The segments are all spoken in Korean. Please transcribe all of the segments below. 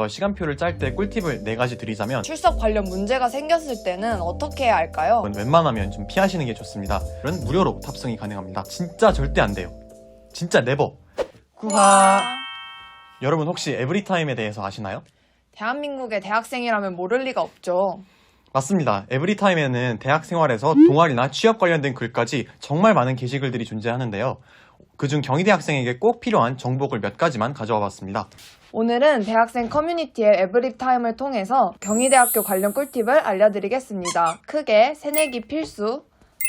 시간표를 짤 때 꿀팁을 4가지 드리자면, 출석 관련 문제가 생겼을 때는 어떻게 해야 할까요? 웬만하면 좀 피하시는 게 좋습니다. 이런 무료로 탑승이 가능합니다. 진짜 절대 안 돼요. 진짜 네버. 후하. 여러분 혹시 에브리타임에 대해서 아시나요? 대한민국의 대학생이라면 모를 리가 없죠. 맞습니다. 에브리타임에는 대학 생활에서 동아리나 취업 관련된 글까지 정말 많은 게시글들이 존재하는데요. 그중 경희대 학생에게 꼭 필요한 정보글 몇 가지만 가져와 봤습니다. 오늘은 대학생 커뮤니티의 에브리타임을 통해서 경희대학교 관련 꿀팁을 알려드리겠습니다. 크게 새내기 필수,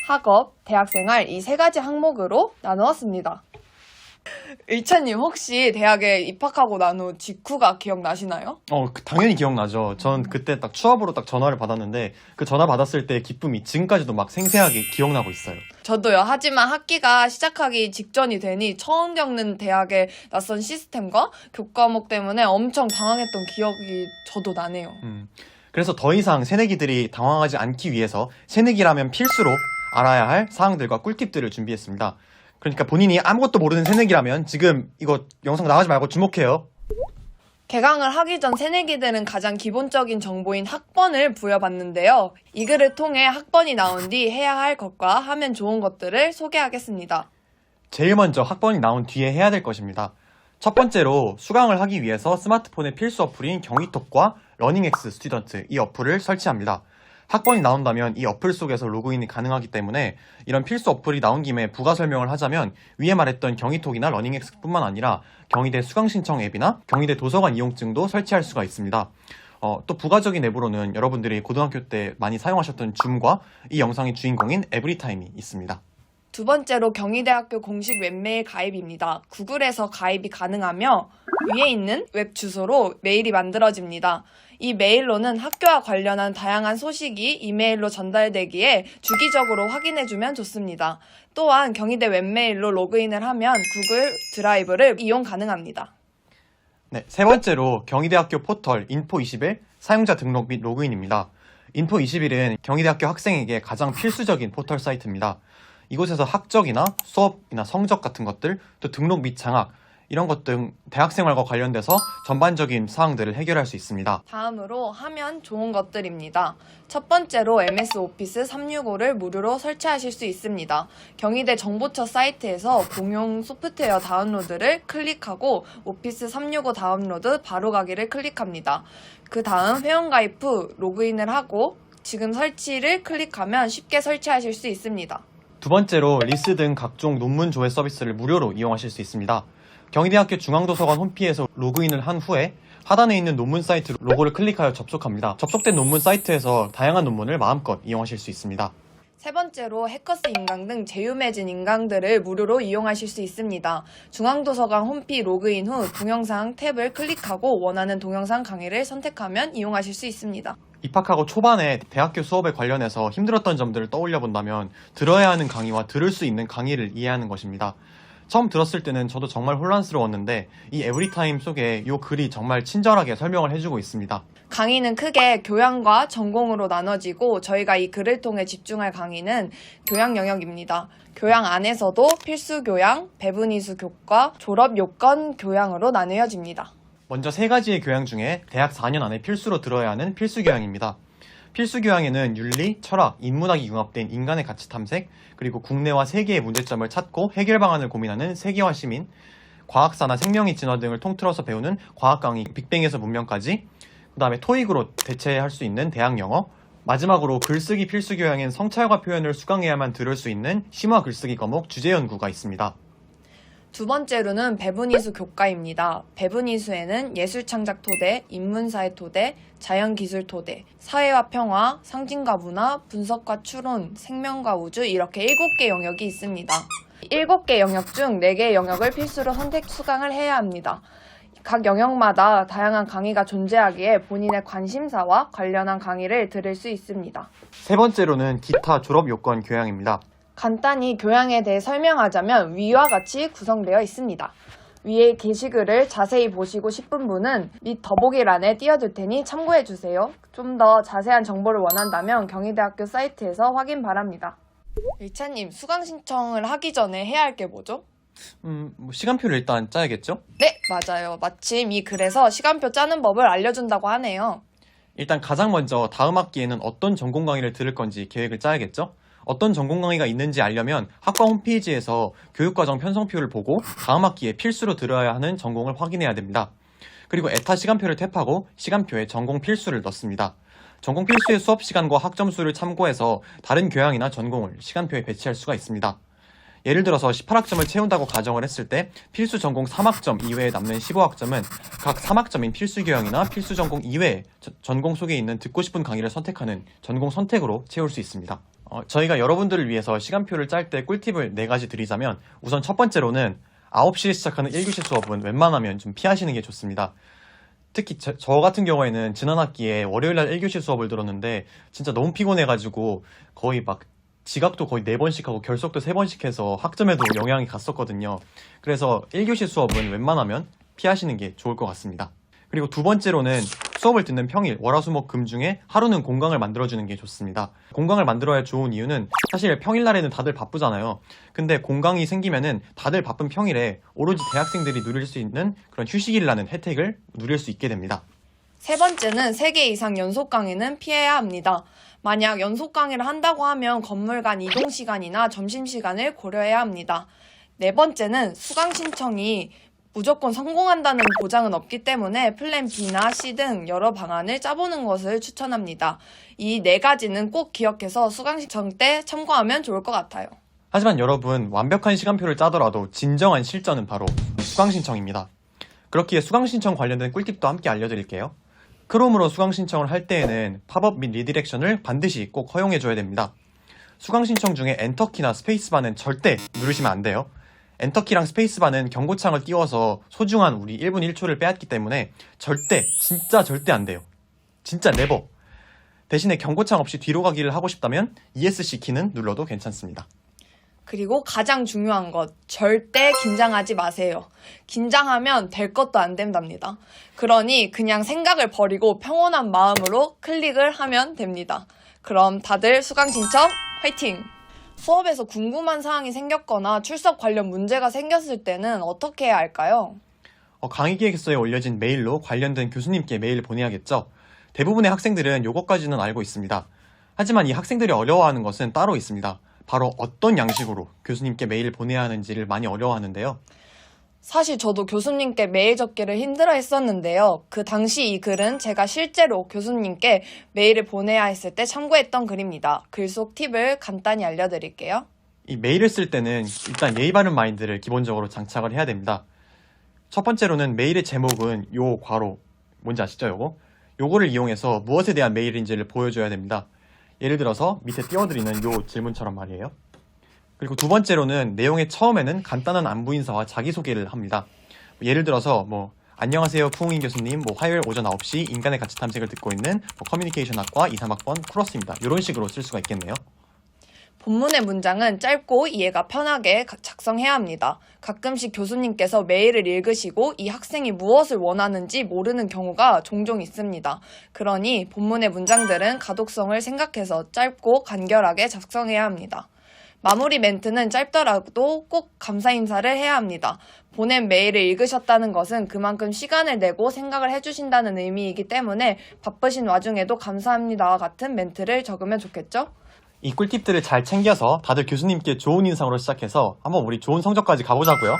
학업, 대학생활 이 3가지 항목으로 나누었습니다. 일찬님 혹시 대학에 입학하고 난 후 직후가 기억나시나요? 당연히 기억나죠. 전 그때 딱 취업으로 딱 전화를 받았는데 그 전화 받았을 때의 기쁨이 지금까지도 막 생생하게 기억나고 있어요. 저도요. 하지만 학기가 시작하기 직전이 되니 처음 겪는 대학의 낯선 시스템과 교과목 때문에 엄청 당황했던 기억이 저도 나네요. 그래서 더 이상 새내기들이 당황하지 않기 위해서 새내기라면 필수로 알아야 할 사항들과 꿀팁들을 준비했습니다. 그러니까 본인이 아무것도 모르는 새내기라면 지금 이거 영상 나가지 말고 주목해요. 개강을 하기 전 새내기들은 가장 기본적인 정보인 학번을 부여받는데요. 이 글을 통해 학번이 나온 뒤 해야 할 것과 하면 좋은 것들을 소개하겠습니다. 제일 먼저 학번이 나온 뒤에 해야 될 것입니다. 첫 번째로 수강을 하기 위해서 스마트폰의 필수 어플인 경희톡과 러닝엑스 스튜던트 이 어플을 설치합니다. 학번이 나온다면 이 어플 속에서 로그인이 가능하기 때문에 이런 필수 어플이 나온 김에 부가 설명을 하자면 위에 말했던 경희톡이나 러닝엑스뿐만 아니라 경희대 수강신청 앱이나 경희대 도서관 이용증도 설치할 수가 있습니다. 또 부가적인 앱으로는 여러분들이 고등학교 때 많이 사용하셨던 줌과 이 영상의 주인공인 에브리타임이 있습니다. 두 번째로 경희대학교 공식 웹메일 가입입니다. 구글에서 가입이 가능하며 위에 있는 웹 주소로 메일이 만들어집니다. 이 메일로는 학교와 관련한 다양한 소식이 이메일로 전달되기에 주기적으로 확인해주면 좋습니다. 또한 경희대 웹메일로 로그인을 하면 구글 드라이브를 이용 가능합니다. 네, 세 번째로 경희대학교 포털 인포21 사용자 등록 및 로그인입니다. 인포21은 경희대학교 학생에게 가장 필수적인 포털 사이트입니다. 이곳에서 학적이나 수업이나 성적 같은 것들, 또 등록 및 장학, 이런 것 등 대학생활과 관련돼서 전반적인 사항들을 해결할 수 있습니다. 다음으로 하면 좋은 것들입니다. 첫 번째로 MS 오피스 365를 무료로 설치하실 수 있습니다. 경희대 정보처 사이트에서 공용 소프트웨어 다운로드를 클릭하고 오피스 365 다운로드 바로 가기를 클릭합니다. 그 다음 회원가입 후 로그인을 하고 지금 설치를 클릭하면 쉽게 설치하실 수 있습니다. 두 번째로 리스 등 각종 논문 조회 서비스를 무료로 이용하실 수 있습니다. 경희대학교 중앙도서관 홈피에서 로그인을 한 후에 하단에 있는 논문 사이트 로고를 클릭하여 접속합니다. 접속된 논문 사이트에서 다양한 논문을 마음껏 이용하실 수 있습니다. 세 번째로 해커스 인강 등 제휴맺은 인강들을 무료로 이용하실 수 있습니다. 중앙도서관 홈피 로그인 후 동영상 탭을 클릭하고 원하는 동영상 강의를 선택하면 이용하실 수 있습니다. 입학하고 초반에 대학교 수업에 관련해서 힘들었던 점들을 떠올려 본다면 들어야 하는 강의와 들을 수 있는 강의를 이해하는 것입니다. 처음 들었을 때는 저도 정말 혼란스러웠는데 이 에브리타임 속에 이 글이 정말 친절하게 설명을 해주고 있습니다. 강의는 크게 교양과 전공으로 나눠지고 저희가 이 글을 통해 집중할 강의는 교양 영역입니다. 교양 안에서도 필수 교양, 배분이수 교과, 졸업 요건 교양으로 나누어집니다. 먼저 3가지의 교양 중에 대학 4년 안에 필수로 들어야 하는 필수 교양입니다. 필수 교양에는 윤리, 철학, 인문학이 융합된 인간의 가치 탐색, 그리고 국내와 세계의 문제점을 찾고 해결 방안을 고민하는 세계화 시민, 과학사나 생명의 진화 등을 통틀어서 배우는 과학 강의, 빅뱅에서 문명까지, 그 다음에 토익으로 대체할 수 있는 대학 영어, 마지막으로 글쓰기 필수 교양인 성찰과 표현을 수강해야만 들을 수 있는 심화 글쓰기 과목 주제 연구가 있습니다. 두 번째로는 배분이수 교과입니다. 배분이수에는 예술창작 토대, 인문사회 토대, 자연기술 토대, 사회와 평화, 상징과 문화, 분석과 추론, 생명과 우주 이렇게 7개 영역이 있습니다. 7개 영역 중 4개 영역을 필수로 선택 수강을 해야 합니다. 각 영역마다 다양한 강의가 존재하기에 본인의 관심사와 관련한 강의를 들을 수 있습니다. 세 번째로는 기타 졸업 요건 교양입니다. 간단히 교양에 대해 설명하자면 위와 같이 구성되어 있습니다. 위에 게시글을 자세히 보시고 싶은 분은 밑 더보기란에 띄워둘 테니 참고해주세요. 좀 더 자세한 정보를 원한다면 경희대학교 사이트에서 확인 바랍니다. 일차님, 수강 신청을 하기 전에 해야 할 게 뭐죠? 뭐 시간표를 일단 짜야겠죠? 네, 맞아요. 마침 이 글에서 시간표 짜는 법을 알려준다고 하네요. 일단 가장 먼저 다음 학기에는 어떤 전공 강의를 들을 건지 계획을 짜야겠죠? 어떤 전공 강의가 있는지 알려면 학과 홈페이지에서 교육과정 편성표를 보고 다음 학기에 필수로 들어야 하는 전공을 확인해야 됩니다. 그리고 에타 시간표를 탭하고 시간표에 전공 필수를 넣습니다. 전공 필수의 수업 시간과 학점 수를 참고해서 다른 교양이나 전공을 시간표에 배치할 수가 있습니다. 예를 들어서 18학점을 채운다고 가정을 했을 때 필수 전공 3학점 이외에 남는 15학점은 각 3학점인 필수 교양이나 필수 전공 이외에 전공 속에 있는 듣고 싶은 강의를 선택하는 전공 선택으로 채울 수 있습니다. 저희가 여러분들을 위해서 시간표를 짤 때 꿀팁을 4가지 드리자면 우선 첫 번째로는 9시에 시작하는 1교시 수업은 웬만하면 좀 피하시는 게 좋습니다. 특히 저 같은 경우에는 지난 학기에 월요일날 1교시 수업을 들었는데 진짜 너무 피곤해가지고 거의 막 지각도 거의 4번씩 하고 결석도 3번씩 해서 학점에도 영향이 갔었거든요. 그래서 1교시 수업은 웬만하면 피하시는 게 좋을 것 같습니다. 그리고 두 번째로는 수업을 듣는 평일, 월화수목금 중에 하루는 공강을 만들어주는 게 좋습니다. 공강을 만들어야 좋은 이유는 사실 평일날에는 다들 바쁘잖아요. 근데 공강이 생기면은 다들 바쁜 평일에 오로지 대학생들이 누릴 수 있는 그런 휴식일이라는 혜택을 누릴 수 있게 됩니다. 세 번째는 3개 이상 연속 강의는 피해야 합니다. 만약 연속 강의를 한다고 하면 건물 간 이동 시간이나 점심 시간을 고려해야 합니다. 네 번째는 수강 신청이 무조건 성공한다는 보장은 없기 때문에 플랜 B나 C 등 여러 방안을 짜보는 것을 추천합니다. 이 4가지는 꼭 기억해서 수강 신청 때 참고하면 좋을 것 같아요. 하지만 여러분, 완벽한 시간표를 짜더라도 진정한 실전은 바로 수강 신청입니다. 그렇기에 수강 신청 관련된 꿀팁도 함께 알려드릴게요. 크롬으로 수강 신청을 할 때에는 팝업 및 리디렉션을 반드시 꼭 허용해줘야 됩니다. 수강 신청 중에 엔터키나 스페이스바는 절대 누르시면 안 돼요. 엔터키랑 스페이스바는 경고창을 띄워서 소중한 우리 1분 1초를 빼앗기 때문에 절대, 진짜 절대 안 돼요. 진짜 네버. 대신에 경고창 없이 뒤로 가기를 하고 싶다면 ESC 키는 눌러도 괜찮습니다. 그리고 가장 중요한 것, 절대 긴장하지 마세요. 긴장하면 될 것도 안 된답니다. 그러니 그냥 생각을 버리고 평온한 마음으로 클릭을 하면 됩니다. 그럼 다들 수강 신청 화이팅! 수업에서 궁금한 사항이 생겼거나 출석 관련 문제가 생겼을 때는 어떻게 해야 할까요? 강의 기획서에 올려진 메일로 관련된 교수님께 메일을 보내야겠죠. 대부분의 학생들은 요것까지는 알고 있습니다. 하지만 이 학생들이 어려워하는 것은 따로 있습니다. 바로 어떤 양식으로 교수님께 메일을 보내야 하는지를 많이 어려워하는데요. 사실 저도 교수님께 메일 적기를 힘들어 했었는데요. 그 당시 이 글은 제가 실제로 교수님께 메일을 보내야 했을 때 참고했던 글입니다. 글 속 팁을 간단히 알려드릴게요. 이 메일을 쓸 때는 일단 예의 바른 마인드를 기본적으로 장착을 해야 됩니다. 첫 번째로는 메일의 제목은 요 괄호, 뭔지 아시죠? 요거를 이용해서 무엇에 대한 메일인지를 보여줘야 됩니다. 예를 들어서 밑에 띄워드리는 요 질문처럼 말이에요. 그리고 두 번째로는 내용의 처음에는 간단한 안부 인사와 자기소개를 합니다. 예를 들어서 안녕하세요 푸웅인 교수님, 화요일 오전 9시 인간의 가치 탐색을 듣고 있는 커뮤니케이션 학과 2, 3학번 쿠러스입니다. 이런 식으로 쓸 수가 있겠네요. 본문의 문장은 짧고 이해가 편하게 작성해야 합니다. 가끔씩 교수님께서 메일을 읽으시고 이 학생이 무엇을 원하는지 모르는 경우가 종종 있습니다. 그러니 본문의 문장들은 가독성을 생각해서 짧고 간결하게 작성해야 합니다. 마무리 멘트는 짧더라도 꼭 감사 인사를 해야 합니다. 보낸 메일을 읽으셨다는 것은 그만큼 시간을 내고 생각을 해주신다는 의미이기 때문에 바쁘신 와중에도 감사합니다와 같은 멘트를 적으면 좋겠죠? 이 꿀팁들을 잘 챙겨서 다들 교수님께 좋은 인상으로 시작해서 한번 우리 좋은 성적까지 가보자고요.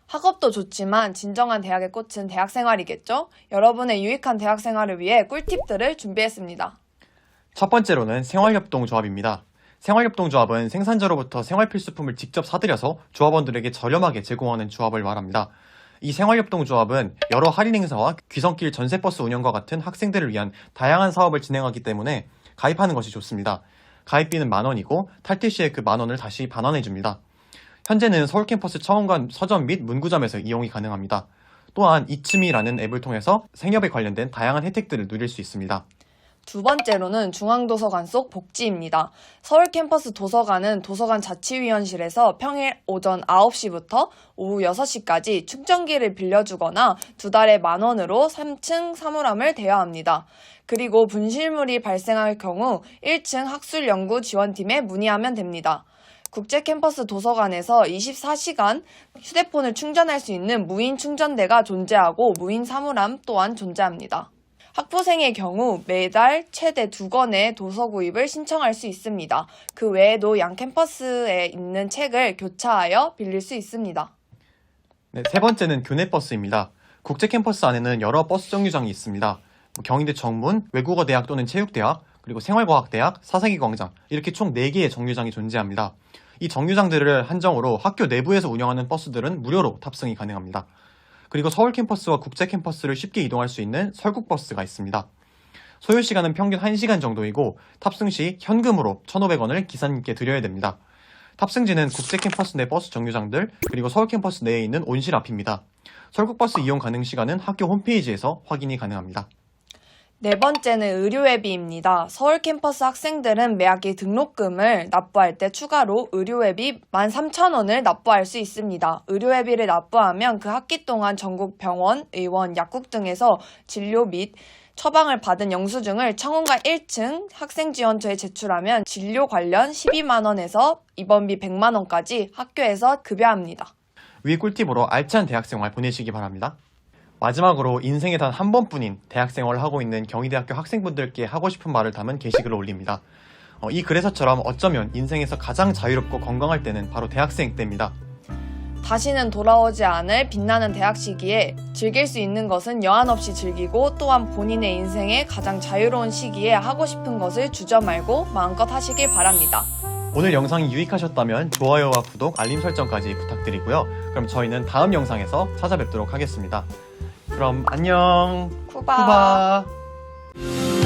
학업도 좋지만 진정한 대학의 꽃은 대학생활이겠죠? 여러분의 유익한 대학생활을 위해 꿀팁들을 준비했습니다. 첫 번째로는 생활협동조합입니다. 생활협동조합은 생산자로부터 생활필수품을 직접 사들여서 조합원들에게 저렴하게 제공하는 조합을 말합니다. 이 생활협동조합은 여러 할인 행사와 귀성길 전세버스 운영과 같은 학생들을 위한 다양한 사업을 진행하기 때문에 가입하는 것이 좋습니다. 가입비는 10,000원이고 탈퇴 시에 그 10,000원을 다시 반환해줍니다. 현재는 서울 캠퍼스 처음관 서점 및 문구점에서 이용이 가능합니다. 또한 이츠미라는 앱을 통해서 생협에 관련된 다양한 혜택들을 누릴 수 있습니다. 두 번째로는 중앙도서관 속 복지입니다. 서울 캠퍼스 도서관은 도서관 자치위원실에서 평일 오전 9시부터 오후 6시까지 충전기를 빌려주거나 2달에 10,000원으로 3층 사물함을 대여합니다. 그리고 분실물이 발생할 경우 1층 학술연구지원팀에 문의하면 됩니다. 국제캠퍼스 도서관에서 24시간 휴대폰을 충전할 수 있는 무인 충전대가 존재하고 무인 사물함 또한 존재합니다. 학부생의 경우 매달 최대 2권의 도서 구입을 신청할 수 있습니다. 그 외에도 양 캠퍼스에 있는 책을 교차하여 빌릴 수 있습니다. 네, 세 번째는 교내버스입니다. 국제 캠퍼스 안에는 여러 버스 정류장이 있습니다. 경희대 정문, 외국어대학 또는 체육대학, 그리고 생활과학대학, 사사기광장 이렇게 총 4개의 정류장이 존재합니다. 이 정류장들을 한정으로 학교 내부에서 운영하는 버스들은 무료로 탑승이 가능합니다. 그리고 서울 캠퍼스와 국제 캠퍼스를 쉽게 이동할 수 있는 설국버스가 있습니다. 소요 시간은 평균 1시간 정도이고 탑승 시 현금으로 1,500원을 기사님께 드려야 됩니다. 탑승지는 국제 캠퍼스 내 버스 정류장들 그리고 서울 캠퍼스 내에 있는 온실 앞입니다. 설국버스 이용 가능 시간은 학교 홈페이지에서 확인이 가능합니다. 네 번째는 의료회비입니다. 서울 캠퍼스 학생들은 매학기 등록금을 납부할 때 추가로 의료회비 13,000원을 납부할 수 있습니다. 의료회비를 납부하면 그 학기 동안 전국 병원, 의원, 약국 등에서 진료 및 처방을 받은 영수증을 청원관 1층 학생지원처에 제출하면 진료 관련 12만원에서 입원비 100만원까지 학교에서 급여합니다. 위 꿀팁으로 알찬 대학생활 보내시기 바랍니다. 마지막으로 인생에 단 한 번뿐인 대학생활을 하고 있는 경희대학교 학생분들께 하고 싶은 말을 담은 게시글을 올립니다. 이 글에서처럼 어쩌면 인생에서 가장 자유롭고 건강할 때는 바로 대학생 때입니다. 다시는 돌아오지 않을 빛나는 대학 시기에 즐길 수 있는 것은 여한 없이 즐기고 또한 본인의 인생의 가장 자유로운 시기에 하고 싶은 것을 주저 말고 마음껏 하시길 바랍니다. 오늘 영상이 유익하셨다면 좋아요와 구독, 알림 설정까지 부탁드리고요. 그럼 저희는 다음 영상에서 찾아뵙도록 하겠습니다. 그럼 안녕. 쿠바. 쿠바.